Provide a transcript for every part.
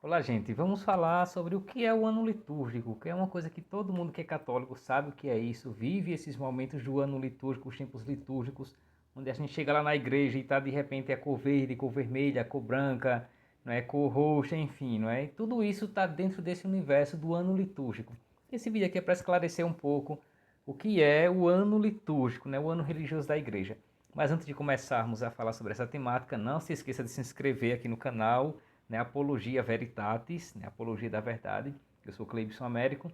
Olá, gente. Vamos falar sobre o que é o ano litúrgico, que é uma coisa que todo mundo que é católico sabe o que é isso, vive esses momentos do ano litúrgico, os tempos litúrgicos, onde a gente chega lá na igreja e tá de repente a cor verde, cor vermelha, cor branca, não é, cor roxa, enfim, não é? Tudo isso está dentro desse universo do ano litúrgico. Esse vídeo aqui é para esclarecer um pouco o que é o ano litúrgico, né, o ano religioso da igreja. Mas antes de começarmos a falar sobre essa temática, não se esqueça de se inscrever aqui no canal, né, Apologia Veritatis, né, Apologia da Verdade. Eu sou Cleibson Américo.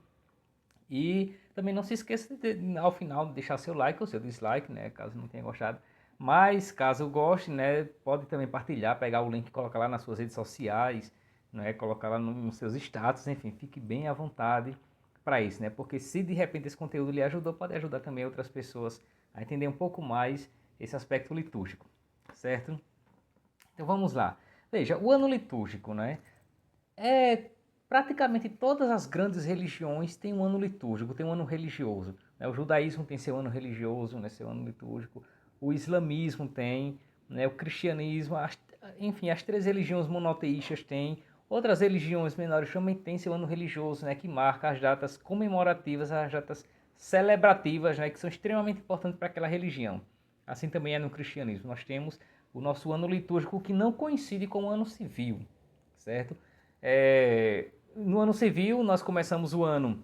E também não se esqueça de, ao final, de deixar seu like ou seu dislike, né, caso não tenha gostado. Mas caso goste, né, pode também partilhar, pegar o link e colocar lá nas suas redes sociais, né, colocar lá nos seus status, enfim, fique bem à vontade para isso, né? Porque se de repente esse conteúdo lhe ajudou, pode ajudar também outras pessoas a entender um pouco mais esse aspecto litúrgico, certo? Então vamos lá. Veja, o ano litúrgico, né? É, praticamente todas as grandes religiões têm um ano litúrgico, têm um ano religioso. Né? O judaísmo tem seu ano religioso, né, seu ano litúrgico. O islamismo tem, né, o cristianismo, enfim, as três religiões monoteístas têm. Outras religiões menores também têm seu ano religioso, né, que marca as datas comemorativas, as datas celebrativas, né, que são extremamente importantes para aquela religião. Assim também é no cristianismo. Nós temos o nosso ano litúrgico que não coincide com o ano civil, certo? No ano civil, nós começamos o ano,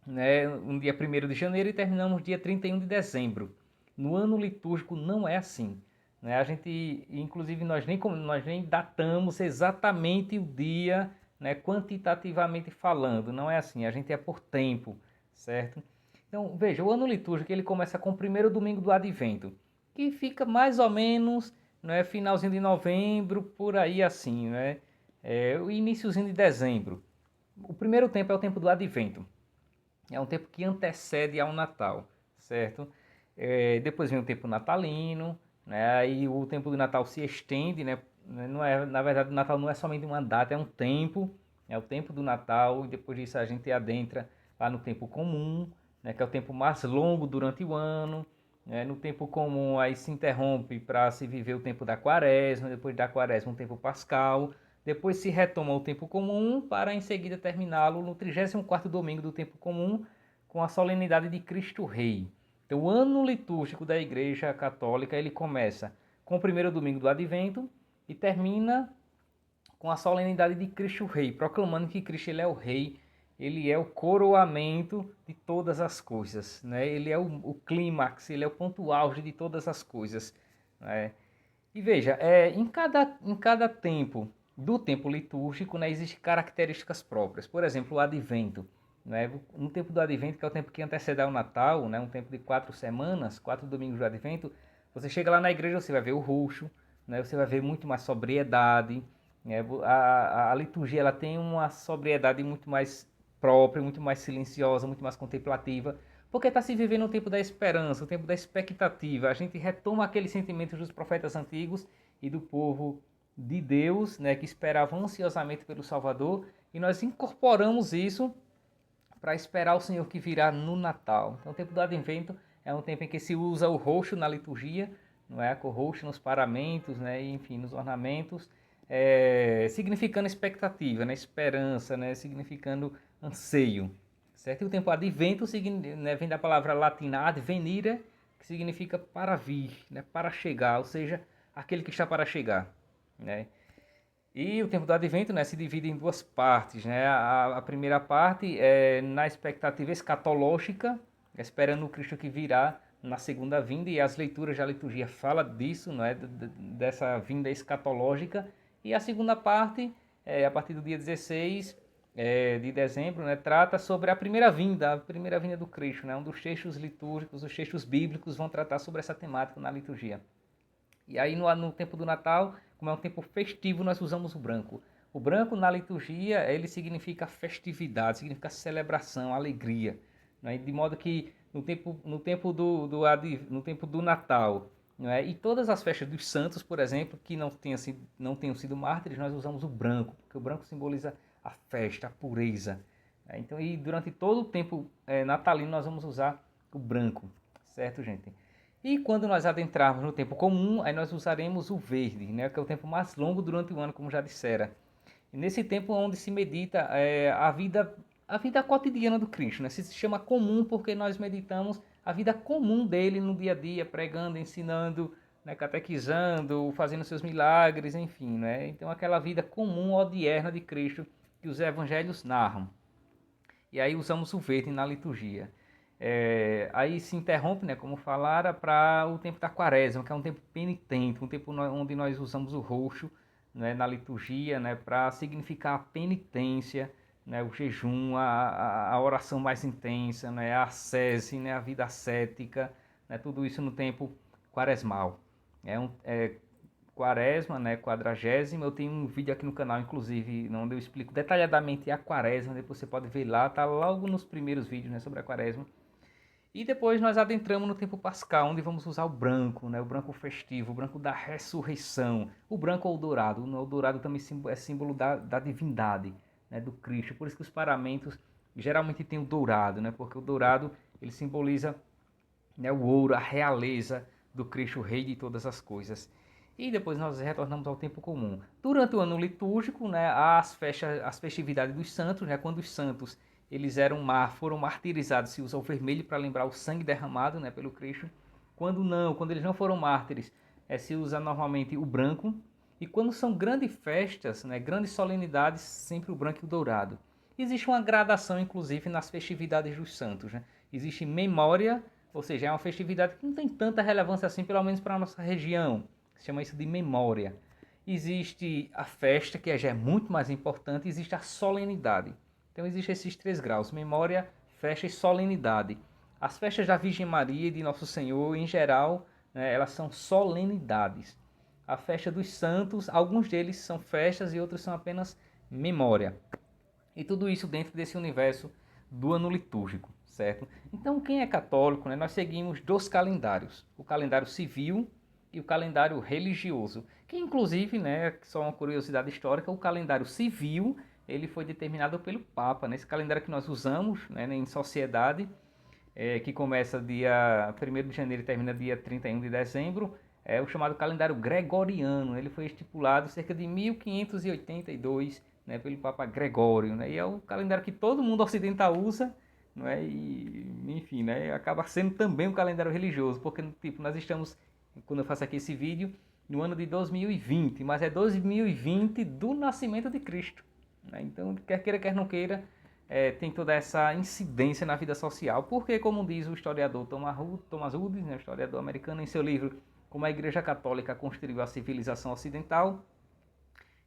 né, no dia 1º de janeiro e terminamos dia 31 de dezembro. No ano litúrgico não é assim. Né? A gente, inclusive, nós nem datamos exatamente o dia, né, quantitativamente falando. Não é assim, a gente é por tempo, certo? Então, veja, o ano litúrgico ele começa com o primeiro domingo do Advento, que fica mais ou menos, né, finalzinho de novembro, por aí assim, né? O iníciozinho de dezembro. O primeiro tempo é o tempo do Advento. É um tempo que antecede ao Natal, certo? Depois vem o tempo natalino, né? Aí o tempo do Natal se estende, né? Não é, na verdade, o Natal não é somente uma data, é um tempo. É o tempo do Natal e depois disso a gente adentra lá no tempo comum, né? Que é o tempo mais longo durante o ano. Né? No tempo comum aí se interrompe para se viver o tempo da quaresma, depois da quaresma o tempo pascal. Depois se retoma o tempo comum para em seguida terminá-lo no 34º domingo do tempo comum com a solenidade de Cristo Rei. Então, o ano litúrgico da Igreja Católica ele começa com o primeiro domingo do Advento e termina com a solenidade de Cristo Rei, proclamando que Cristo ele é o Rei, ele é o coroamento de todas as coisas, né? Ele é o clímax, ele é o ponto auge de todas as coisas. Né? E veja, em cada tempo do tempo litúrgico, né, existem características próprias. Por exemplo, o advento. Né, no tempo do advento, que é o tempo que antecede ao Natal, né, um tempo de 4 semanas, 4 domingos do advento, você chega lá na igreja, você vai ver o roxo, né, você vai ver muito mais sobriedade. Né, a liturgia ela tem uma sobriedade muito mais própria, muito mais silenciosa, muito mais contemplativa. Porque está se vivendo o tempo da esperança, o tempo da expectativa. A gente retoma aqueles sentimentos dos profetas antigos e do povo de Deus, né, que esperavam ansiosamente pelo Salvador, e nós incorporamos isso para esperar o Senhor que virá no Natal. Então, o tempo do Advento é um tempo em que se usa o roxo na liturgia, não é? A cor roxa nos paramentos, né, e, enfim, nos ornamentos, significando expectativa, né, esperança, né, significando anseio. Certo? E o tempo advento né, vem da palavra latina advenire, que significa para vir, né, para chegar, ou seja, aquele que está para chegar. Né? E o tempo do advento, né, se divide em duas partes. Né? A primeira parte é na expectativa escatológica, esperando o Cristo que virá na segunda vinda, e as leituras da liturgia falam disso, não é? Dessa vinda escatológica. E a segunda parte, a partir do dia 16 de dezembro, né, trata sobre a primeira vinda do Cristo. Né? Um dos textos litúrgicos, os textos bíblicos vão tratar sobre essa temática na liturgia. E aí no tempo do Natal, como é um tempo festivo, nós usamos o branco. O branco na liturgia, ele significa festividade, significa celebração, alegria. Né? De modo que no tempo do Natal, não é? E todas as festas dos santos, por exemplo, que não tenham sido mártires, nós usamos o branco, porque o branco simboliza a festa, a pureza. Né? Então, e durante todo o tempo natalino, nós vamos usar o branco, certo, gente? E quando nós adentrarmos no tempo comum, aí nós usaremos o verde, né, que é o tempo mais longo durante o ano, como já dissera. E nesse tempo onde se medita a vida cotidiana do Cristo, né? Se chama comum porque nós meditamos a vida comum dele no dia a dia, pregando, ensinando, né? Catequizando, fazendo seus milagres, enfim, né? Então aquela vida comum, odierna de Cristo que os evangelhos narram. E aí usamos o verde na liturgia. Aí se interrompe, né, como falara, para o tempo da quaresma, que é um tempo penitente, um tempo onde nós usamos o roxo, né, na liturgia, né, para significar a penitência, né, o jejum, a oração mais intensa, né, a ascese, né, a vida ascética, né, tudo isso no tempo quaresmal. É quaresma, né, quadragésima. Eu tenho um vídeo aqui no canal, inclusive, onde eu explico detalhadamente a quaresma. Depois você pode ver lá, tá logo nos primeiros vídeos, né, sobre a quaresma. E depois nós adentramos no tempo pascal, onde vamos usar o branco, né, o branco festivo, o branco da ressurreição, o branco ou o dourado. O dourado também é símbolo da divindade, né, do Cristo. Por isso que os paramentos geralmente tem o dourado, né, porque o dourado ele simboliza, né, o ouro, a realeza do Cristo Rei de todas as coisas. E depois nós retornamos ao tempo comum. Durante o ano litúrgico, né, as festividades dos santos, né, quando os santos foram martirizados, se usa o vermelho para lembrar o sangue derramado, né, pelo Cristo. Quando eles não foram mártires, se usa normalmente o branco. E quando são grandes festas, né, grandes solenidades, sempre o branco e o dourado. Existe uma gradação, inclusive, nas festividades dos santos. Né? Existe memória, ou seja, é uma festividade que não tem tanta relevância assim, pelo menos para a nossa região. Se chama isso de memória. Existe a festa, que já é muito mais importante, existe a solenidade. Então existem esses 3 graus, memória, festa e solenidade. As festas da Virgem Maria e de Nosso Senhor, em geral, né, elas são solenidades. A festa dos santos, alguns deles são festas e outros são apenas memória. E tudo isso dentro desse universo do ano litúrgico, certo? Então, quem é católico, né, nós seguimos 2 calendários: o calendário civil e o calendário religioso. Que inclusive, né, só uma curiosidade histórica, o calendário civil ele foi determinado pelo Papa. Nesse calendário que nós usamos, né, em sociedade, que começa dia 1º de janeiro e termina dia 31 de dezembro, é o chamado calendário gregoriano. Ele foi estipulado cerca de 1582, né, pelo Papa Gregório, né, e é o calendário que todo mundo ocidental usa, não é? E, enfim, né, acaba sendo também um calendário religioso, porque tipo, nós estamos, quando eu faço aqui esse vídeo, no ano de 2020, mas é 2020 do nascimento de Cristo, né? Então, quer queira, quer não queira, tem toda essa incidência na vida social, porque, como diz o historiador Thomas Hood, né, historiador americano, em seu livro Como a Igreja Católica Construiu a Civilização Ocidental,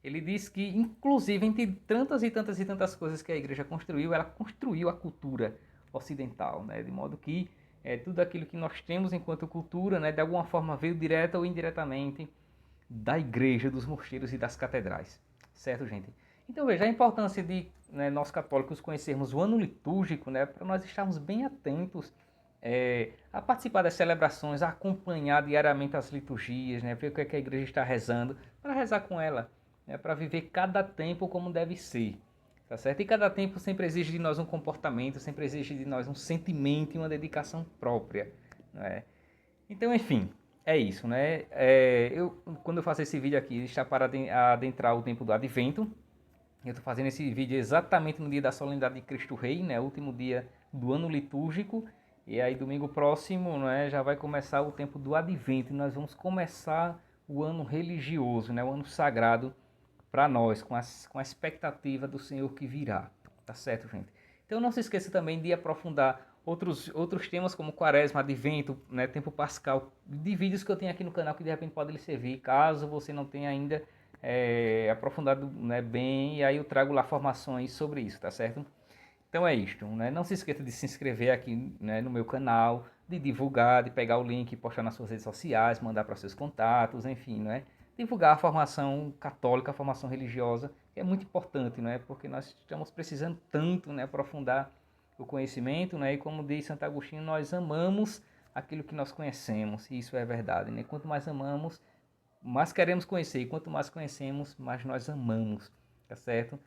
ele diz que, inclusive, entre tantas e tantas e tantas coisas que a Igreja construiu, ela construiu a cultura ocidental, né, de modo que tudo aquilo que nós temos enquanto cultura, né, de alguma forma veio direta ou indiretamente da igreja, dos mosteiros e das catedrais. Certo, gente? Então veja a importância de, né, nós católicos conhecermos o ano litúrgico, né, para nós estarmos bem atentos a participar das celebrações, a acompanhar diariamente as liturgias, né, ver o que, é que a igreja está rezando, para rezar com ela, né, para viver cada tempo como deve ser. Tá certo? E cada tempo sempre exige de nós um comportamento, sempre exige de nós um sentimento e uma dedicação própria. Né? Então, enfim, é isso, né? Quando eu faço esse vídeo aqui, está para adentrar o tempo do Advento. Eu estou fazendo esse vídeo exatamente no dia da solenidade de Cristo Rei, né? Último dia do ano litúrgico. E aí, domingo próximo, né, já vai começar o tempo do Advento. E nós vamos começar o ano religioso, né? O ano sagrado para nós, com a expectativa do Senhor que virá. Tá certo, gente? Então não se esqueça também de aprofundar outros temas como Quaresma, Advento, né, Tempo Pascal, de vídeos que eu tenho aqui no canal que de repente podem lhe servir, caso você não tenha ainda aprofundado, né, bem, e aí eu trago lá formações sobre isso, tá certo? Então é isto, né? Não se esqueça de se inscrever aqui, né, no meu canal, de divulgar, de pegar o link e postar nas suas redes sociais, mandar para seus contatos, enfim, né? Divulgar a formação católica, a formação religiosa, que é muito importante, né? Porque nós estamos precisando tanto, né, aprofundar o conhecimento, né? E como diz Santo Agostinho, nós amamos aquilo que nós conhecemos, e isso é verdade, né? Quanto mais amamos, mais queremos conhecer, e quanto mais conhecemos, mais nós amamos, tá certo?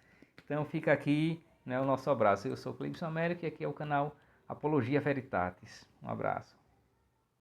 Então fica aqui, né, o nosso abraço. Eu sou o Cleibson Américo e aqui é o canal Apologia Veritatis. Um abraço.